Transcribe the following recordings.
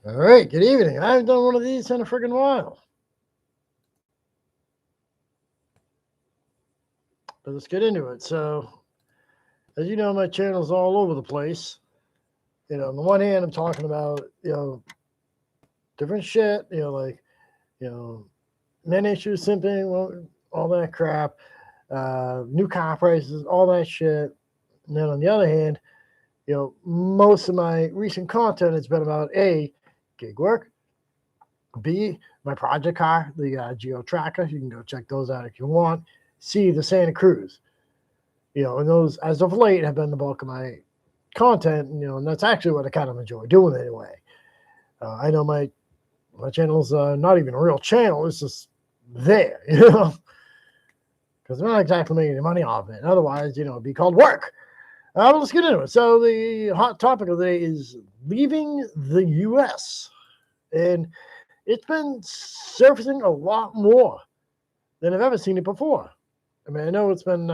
All right, good evening. I haven't done one of these in a friggin' while. But let's get into it. So, as you know, my channel's all over the place. On the one hand, I'm talking about, different shit, like, men issues, simping, all that crap, new car prices, all that shit. And then on the other hand, most of my recent content has been about A, gig work, B, my project car, the Geo Tracker. You can go check those out if you want. C, the Santa Cruz. And those, as of late, have been the bulk of my content, and that's actually what I kind of enjoy doing anyway. I know my channel's not even a real channel. It's just there, because they're not exactly making any money off it. Otherwise, it'd be called work. Let's get into it. So the hot topic of the day is leaving the U.S. And it's been surfacing a lot more than I've ever seen it before. I mean, I know it's been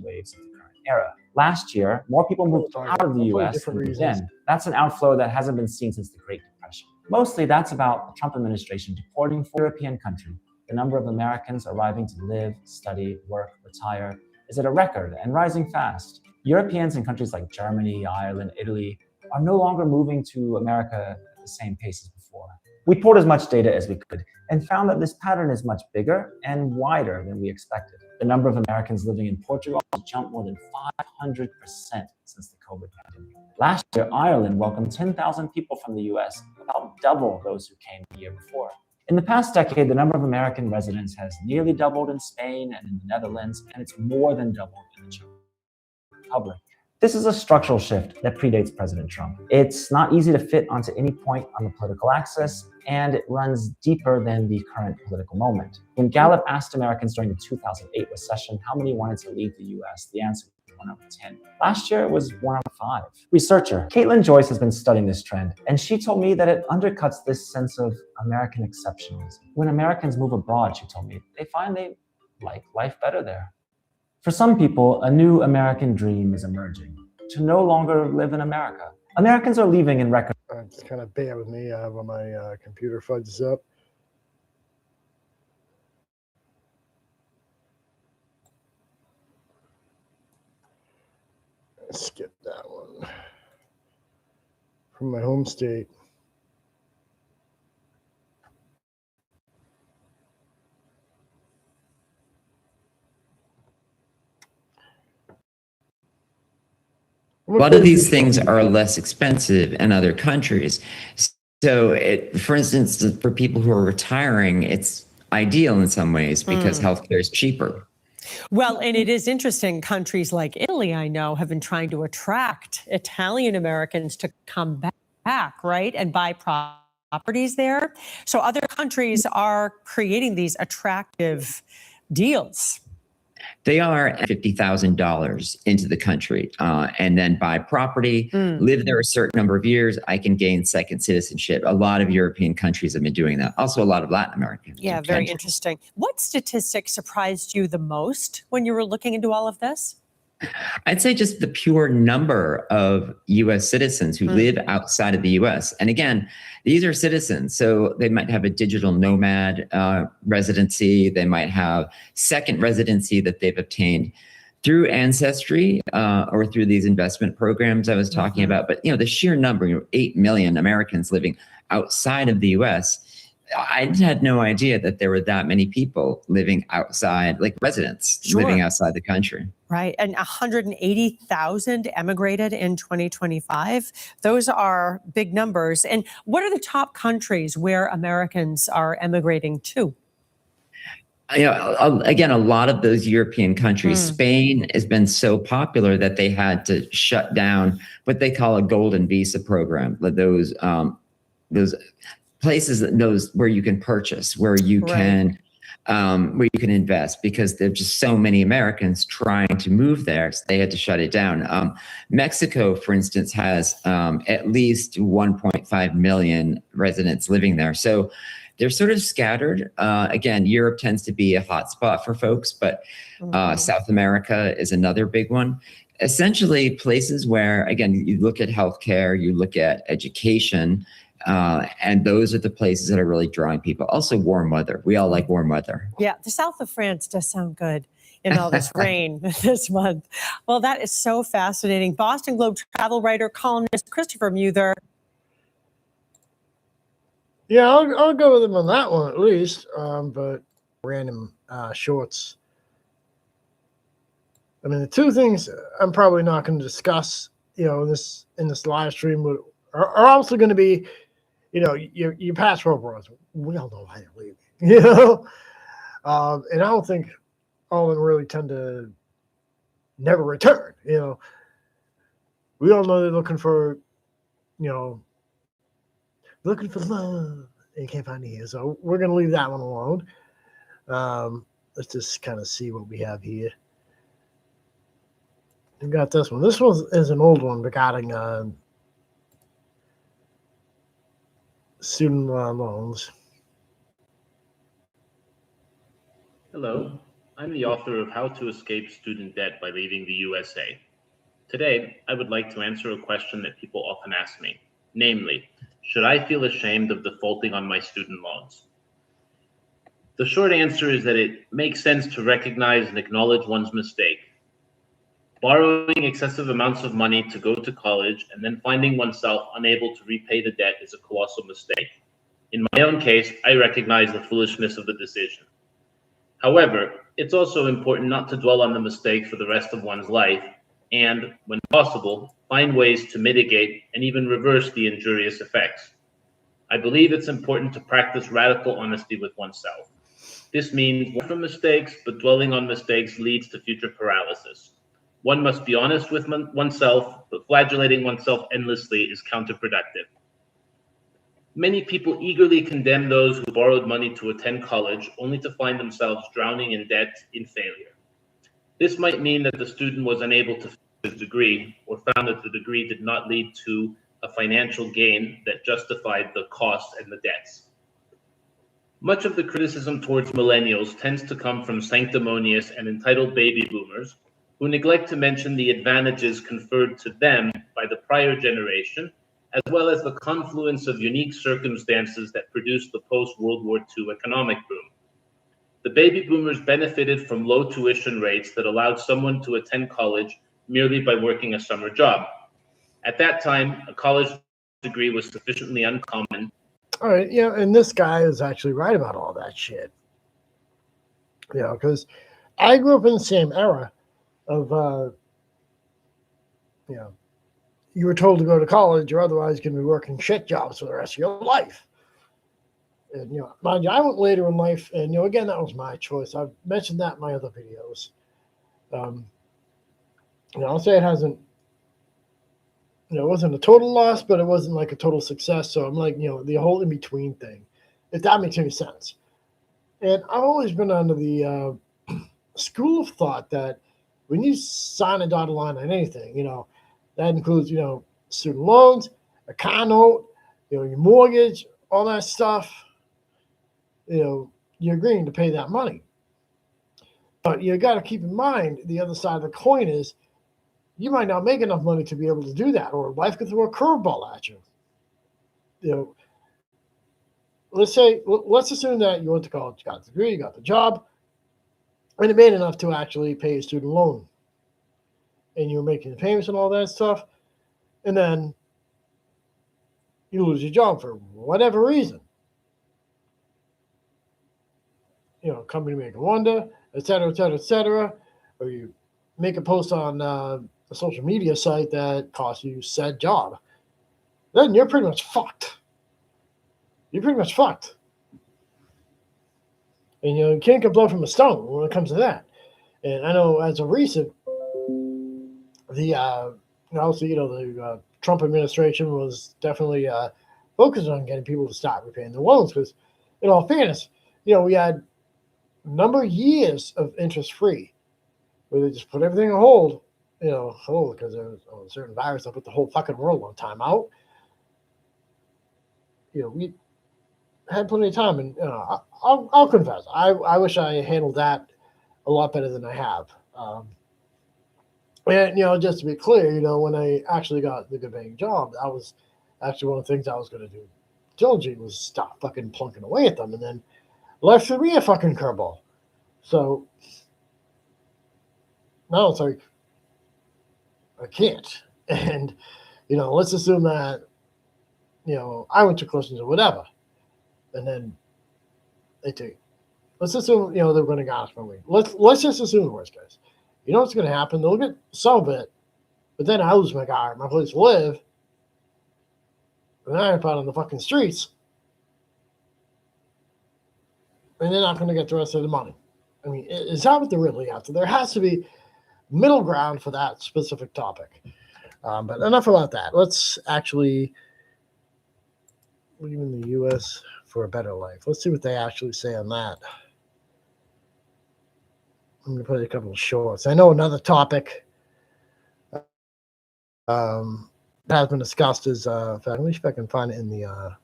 waves of the current era. Last year, more people moved out of the US than moved in. That's an outflow that hasn't been seen since the Great Depression. Mostly, that's about the Trump administration deporting from European countries. The number of Americans arriving to live, study, work, retire is at a record and rising fast. Europeans in countries like Germany, Ireland, Italy are no longer moving to America at the same pace as before. We poured as much data as we could and found that this pattern is much bigger and wider than we expected. The number of Americans living in Portugal has jumped more than 500% since the COVID pandemic. Last year, Ireland welcomed 10,000 people from the US, about double those who came the year before. In the past decade, the number of American residents has nearly doubled in Spain and in the Netherlands, and it's more than doubled in the Czech Republic. This is a structural shift that predates President Trump. It's not easy to fit onto any point on the political axis, and it runs deeper than the current political moment. When Gallup asked Americans during the 2008 recession how many wanted to leave the US, the answer was 1 out of 10. Last year, it was 1 out of 5. Researcher Caitlin Joyce has been studying this trend, and she told me that it undercuts this sense of American exceptionalism. When Americans move abroad, she told me, they find they like life better there. For some people, a new American dream is emerging, to no longer live in America. Americans are leaving in record. Just kind of bear with me while my computer fudges up. Skip that one. From my home state. A lot of these things are less expensive in other countries. So, for instance, for people who are retiring, it's ideal in some ways because healthcare is cheaper. Well, and it is interesting. Countries like Italy, I know, have been trying to attract Italian Americans to come back, right, and buy properties there. So other countries are creating these attractive deals. They are $50,000 into the country and then buy property, live there a certain number of years. I can gain second citizenship. A lot of European countries have been doing that. Also, a lot of Latin American Yeah, countries. very interesting. What statistic surprised you the most when you were looking into all of this? I'd say just the pure number of U.S. citizens who live outside of the U.S. And again, these are citizens, so they might have a digital nomad residency. They might have second residency that they've obtained through Ancestry or through these investment programs I was talking about. But the sheer number, 8 million Americans living outside of the U.S., I had no idea that there were that many people living outside, like residents living outside the country. Right. And 180,000 emigrated in 2025. Those are big numbers. And what are the top countries where Americans are emigrating to? Again, a lot of those European countries, Spain has been so popular that they had to shut down what they call a golden visa program. Those places, those where you can purchase, where you can where you can invest, because there are just so many Americans trying to move there. So they had to shut it down. Mexico, for instance, has at least 1.5 million residents living there. So they're sort of scattered. Again, Europe tends to be a hot spot for folks, but South America is another big one. Essentially places where, again, you look at healthcare, you look at education, and those are the places that are really drawing people. Also warm weather. We all like warm weather. Yeah, the south of France does sound good in all this rain this month. Well, that is so fascinating. Boston Globe travel writer, columnist Christopher Muther. Yeah, I'll go with him on that one at least. But random shorts. I mean, the two things I'm probably not going to discuss, in this live stream are also going to be, your past reports. We all know how you leave, and I don't think all of them really tend to never return. We all know they're looking for, looking for love, and you can't find it here. So we're going to leave that one alone. Let's just kind of see what we have here. We got this one. This one is an old one regarding student loans. Hello, I'm the author of How to Escape Student Debt by Leaving the USA. Today, I would like to answer a question that people often ask me, namely, should I feel ashamed of defaulting on my student loans? The short answer is that it makes sense to recognize and acknowledge one's mistake. Borrowing excessive amounts of money to go to college and then finding oneself unable to repay the debt is a colossal mistake. In my own case, I recognize the foolishness of the decision. However, it's also important not to dwell on the mistake for the rest of one's life and, when possible, find ways to mitigate and even reverse the injurious effects. I believe it's important to practice radical honesty with oneself. This means learning from mistakes, but dwelling on mistakes leads to future paralysis. One must be honest with oneself, but flagellating oneself endlessly is counterproductive. Many people eagerly condemn those who borrowed money to attend college only to find themselves drowning in debt in failure. This might mean that the student was unable to finish his degree or found that the degree did not lead to a financial gain that justified the costs and the debts. Much of the criticism towards millennials tends to come from sanctimonious and entitled baby boomers who neglect to mention the advantages conferred to them by the prior generation, as well as the confluence of unique circumstances that produced the post-World War II economic boom. The baby boomers benefited from low tuition rates that allowed someone to attend college merely by working a summer job. At that time, a college degree was sufficiently uncommon. All right, and this guy is actually right about all that shit. Because I grew up in the same era of, you were told to go to college or otherwise you're going to be working shit jobs for the rest of your life. And, mind you, I went later in life, and, again, that was my choice. I've mentioned that in my other videos. I'll say it hasn't, it wasn't a total loss, but it wasn't like a total success. So I'm like, the whole in-between thing, if that makes any sense. And I've always been under the school of thought that when you sign a dotted line on anything, that includes, student loans, a car note, your mortgage, all that stuff, you're agreeing to pay that money. But you got to keep in mind the other side of the coin is you might not make enough money to be able to do that, or life could throw a curveball at you. Let's assume that you went to college, got the degree, you got the job, and it made enough to actually pay a student loan. And you were making the payments and all that stuff, and then you lose your job for whatever reason. Company make a wonder, et cetera, et cetera, et cetera. Or you make a post on a social media site that costs you said job. Then you're pretty much fucked. And you can't get blood from a stone when it comes to that. And I know as of recent, the Trump administration was definitely focused on getting people to stop repaying their loans because, in all fairness, we had number of years of interest free, where they just put everything on hold, because there was a certain virus that put the whole fucking world on timeout. We had plenty of time, and I'll confess, I wish I handled that a lot better than I have. And just to be clear, when I actually got the good paying job, that was actually one of the things I was going to do diligently, was stop fucking plunking away at them, and then life threw me a fucking curveball. So now it's like I can't. And let's assume that I went to questions or whatever, and then they take. Let's assume they're going to garnish my wage. Let's just assume the worst case. You know what's going to happen? They'll get some of it, but then I lose my car, my place to live, and I'm out on the fucking streets, and they're not going to get the rest of the money. I mean, is that what they're really after? There has to be middle ground for that specific topic. But enough about that. Let's actually leave in the U.S. for a better life. Let's see what they actually say on that. I'm going to play a couple of shorts. I know another topic that has been discussed is, in fact, let me see if I can find it in the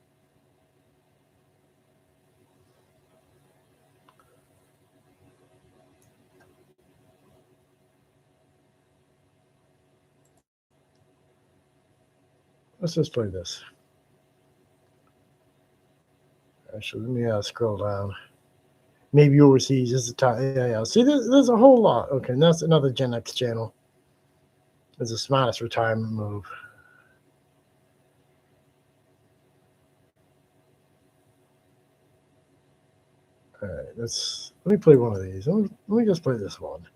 let's just play this. Actually, let me scroll down. Maybe overseas is the time. Yeah. See, there's a whole lot. Okay, and that's another Gen X channel. It's the smartest retirement move. All right, let me play one of these. Let me just play this one.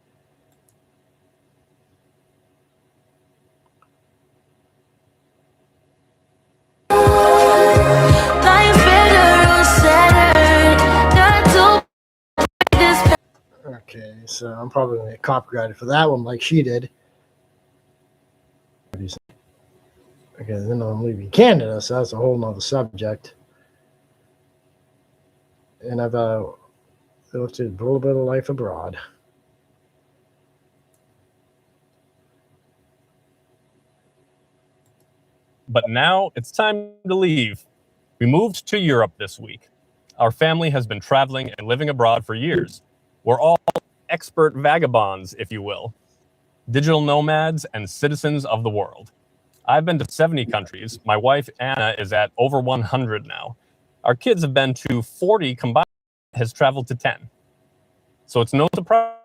Okay, so I'm probably going to get copyrighted for that one like she did. Okay, then I'm leaving Canada, so that's a whole nother subject. And I've looked at a little bit of life abroad. But now it's time to leave. We moved to Europe this week. Our family has been traveling and living abroad for years. We're all expert vagabonds, if you will, digital nomads and citizens of the world. I've been to 70 countries. My wife, Anna, is at over 100 now. Our kids have been to 40 combined, has traveled to 10. So it's no surprise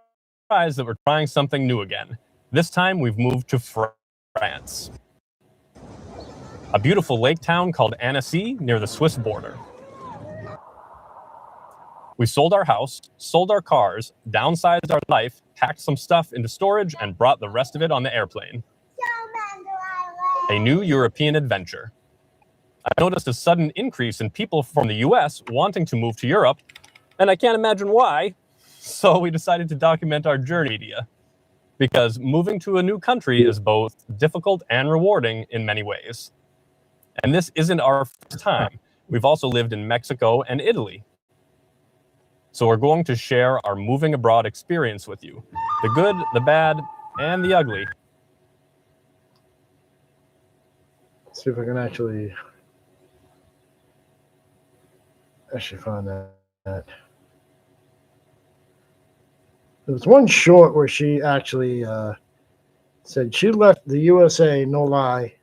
that we're trying something new again. This time we've moved to France, a beautiful lake town called Annecy near the Swiss border. We sold our house, sold our cars, downsized our life, packed some stuff into storage, and brought the rest of it on the airplane. A new European adventure. I noticed a sudden increase in people from the US wanting to move to Europe, and I can't imagine why, so we decided to document our journey media. Because moving to a new country is both difficult and rewarding in many ways. And this isn't our first time. We've also lived in Mexico and Italy. So we're going to share our moving abroad experience with you. The good, the bad, and the ugly. Let's see if I can actually find that. There was one short where she actually said she left the USA, no lie.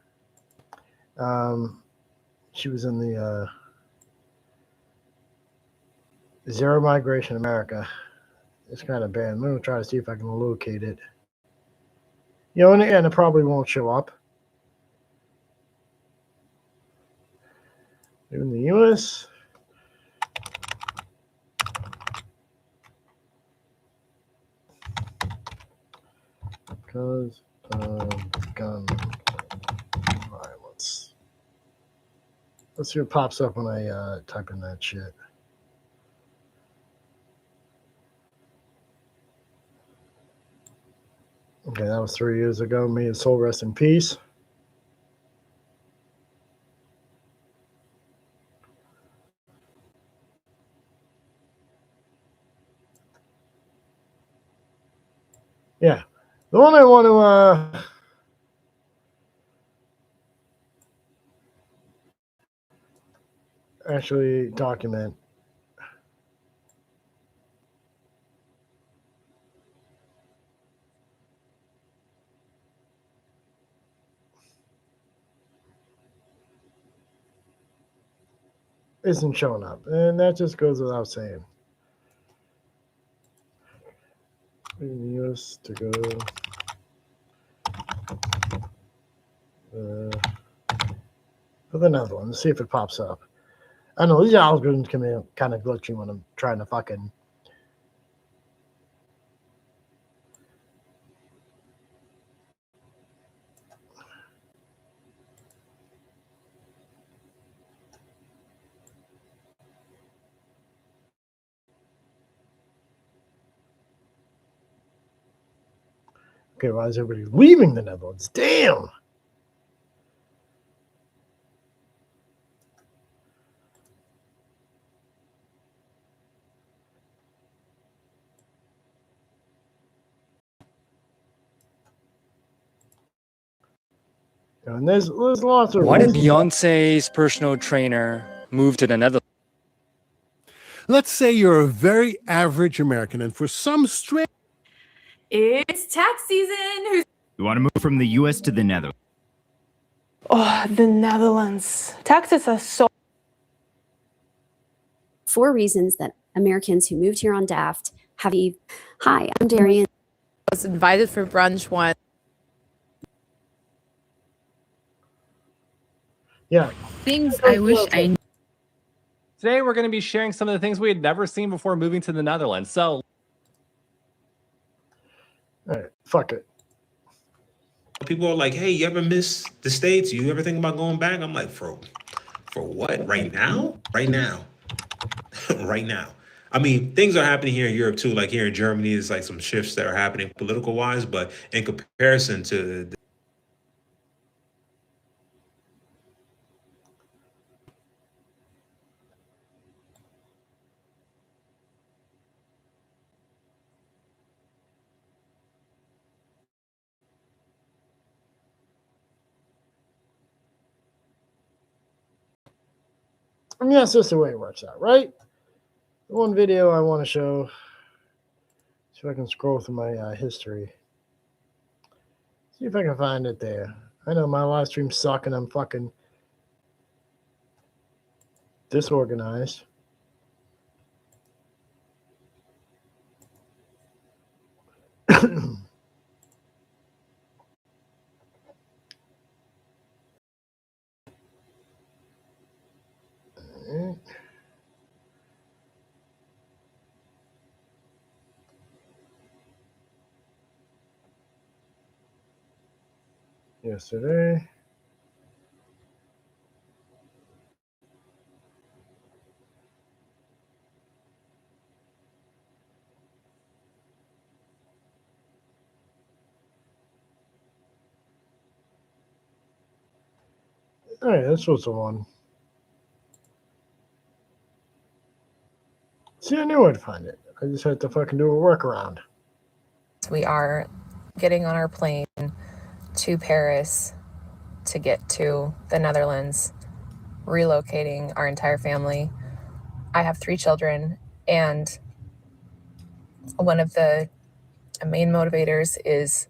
She was in the Zero Migration America. It's kind of banned. I'm going to try to see if I can locate it. And it probably won't show up. In the US. Because of gun violence. Let's see what pops up when I type in that shit. Okay, that was 3 years ago. May his soul rest in peace. Yeah. The one I want to actually document isn't showing up. And that just goes without saying. US to go for the Netherlands. See if it pops up. I know these algorithms can be kind of glitchy when I'm trying to fucking. Okay, why is everybody leaving the Netherlands? Damn! And there's lots of Why did reasons. Beyonce's personal trainer move to the Netherlands? Let's say you're a very average American, and for some strange It's tax season. You want to move from the US to the Netherlands? Oh, the Netherlands. Taxes are so. 4 reasons that Americans who moved here on Daft have. Hi, I'm Darian. I was invited for brunch once. Yeah. Things I wish I knew. Today, we're going to be sharing some of the things we had never seen before moving to the Netherlands. So, All right, fuck it. People are like, hey, you ever miss the States? You ever think about going back? I'm like, for what? Right now? Right now. Right now. I mean, things are happening here in Europe too. Like here in Germany, there's like some shifts that are happening political wise, but in comparison to the I mean, that's just the way it works out, right? The one video I want to show. See if I can scroll through my history. See if I can find it there. I know my live streams suck and I'm fucking disorganized. Yesterday. All right, this was the one. See, I knew I'd find it. I just had to fucking do a workaround. We are getting on our plane to Paris to get to the Netherlands, relocating our entire family. I have 3 children, and one of the main motivators is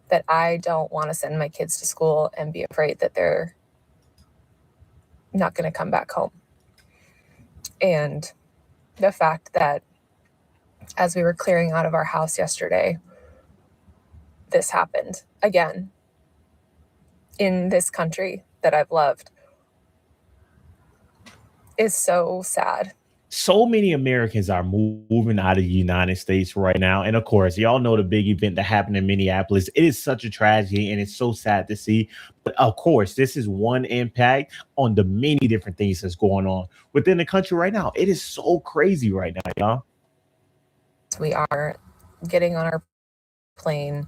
that I don't want to send my kids to school and be afraid that they're not going to come back home. And the fact that as we were clearing out of our house yesterday, this happened again in this country that I've loved is so sad. So many Americans are moving out of the United States right now. And of course, y'all know the big event that happened in Minneapolis. It is such a tragedy and it's so sad to see. But of course, this is one impact on the many different things that's going on within the country right now. It is so crazy right now, y'all. We are getting on our plane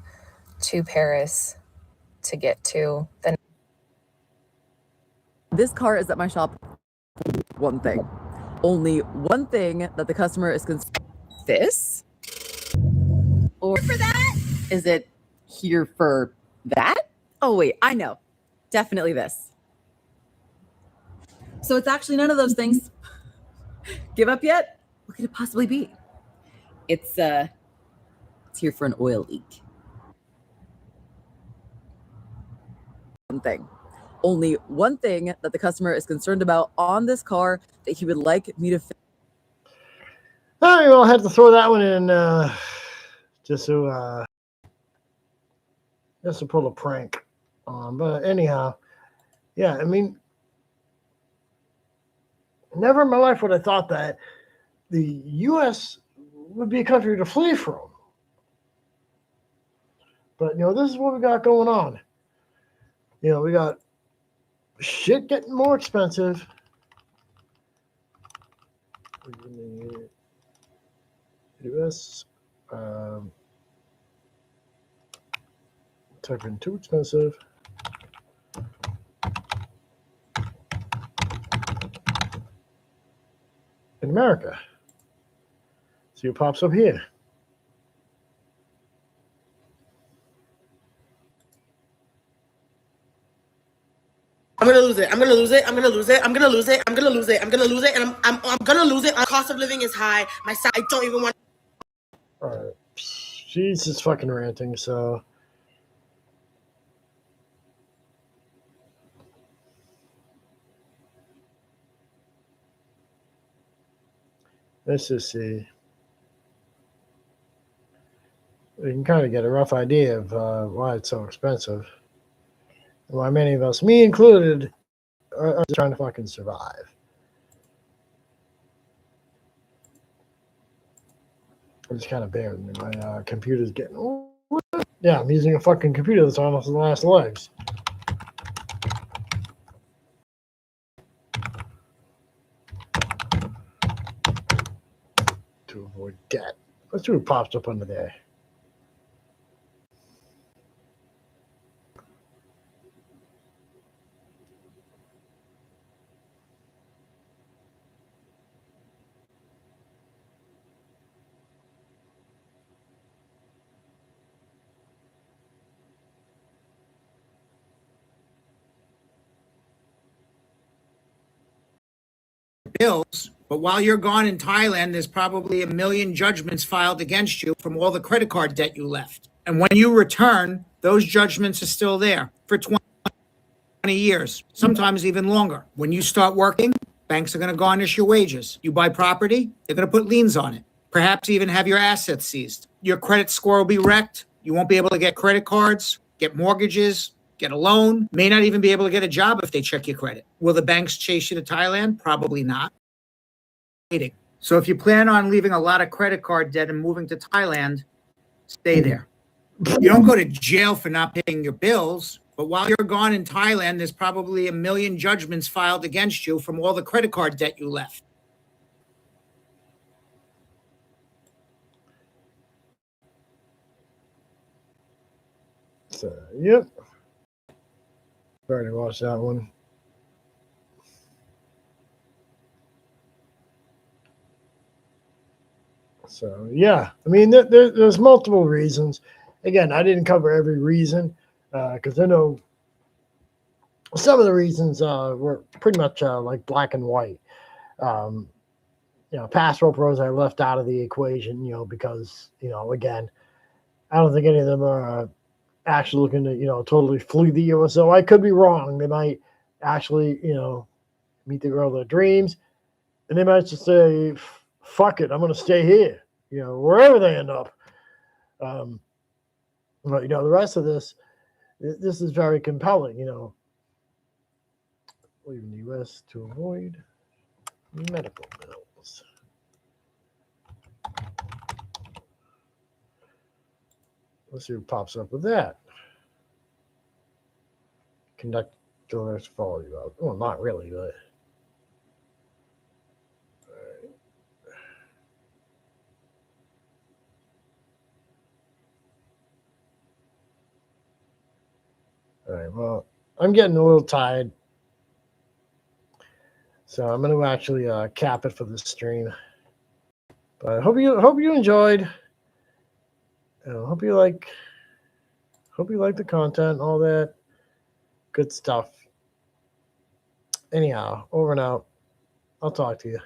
to Paris to get to the. This car is at my shop. One thing. Only one thing that the customer is concerned. This? Or for that? Is it here for that? Oh, wait, I know. Definitely this. So it's actually none of those things. Give up yet? What could it possibly be? It's here for an oil leak. One thing. Only one thing that the customer is concerned about on this car that he would like me to fix. All right, well, I had to throw that one in just to pull a prank. But anyhow, yeah, I mean, never in my life would I thought that the U.S. would be a country to flee from. But, this is what we got going on. We got shit getting more expensive. U.S. Type in too expensive. In America. See what pops up here. I'm gonna lose it. I'm gonna lose it. I'm gonna lose it. I'm gonna lose it. I'm gonna lose it. I'm gonna lose it. And I'm gonna lose it. Our cost of living is high. I don't even want. All right. She's just fucking ranting. So. Let's just see. We can kind of get a rough idea of why it's so expensive. And why many of us, me included, are trying to fucking survive. I'm just kind of bear with me. My computer's getting... Yeah, I'm using a fucking computer that's almost the last legs. To avoid debt. Let's see what pops up under there. Bills, but while you're gone in Thailand, there's probably 1 million judgments filed against you from all the credit card debt you left. And when you return, those judgments are still there for 20 years, sometimes even longer. When you start working, banks are going to garnish your wages. You buy property, they're going to put liens on it, perhaps even have your assets seized. Your credit score will be wrecked. You won't be able to get credit cards, get mortgages, get a loan, may not even be able to get a job if they check your credit. Will the banks chase you to Thailand? Probably not. So if you plan on leaving a lot of credit card debt and moving to Thailand, stay there. You don't go to jail for not paying your bills, but while you're gone in Thailand, there's probably 1 million judgments filed against you from all the credit card debt you left. So, yep. Already watched that one. So, yeah. I mean, there's multiple reasons. Again, I didn't cover every reason because I know some of the reasons were pretty much like black and white. Passport pros I left out of the equation, because, again, I don't think any of them are actually looking to, totally flee the U.S. So I could be wrong. They might actually, meet the girl of their dreams, and they might just say, fuck it, I'm going to stay here, wherever they end up. But, the rest of this is very compelling, leaving the U.S. to avoid medical bills. Let's see what pops up with that. Conduct let's follow you out. Well, not really, but all right. Well, I'm getting a little tired, so I'm going to actually cap it for the stream. But I hope you enjoyed. hope you like the content, all that good stuff. Anyhow, over and out. I'll talk to you.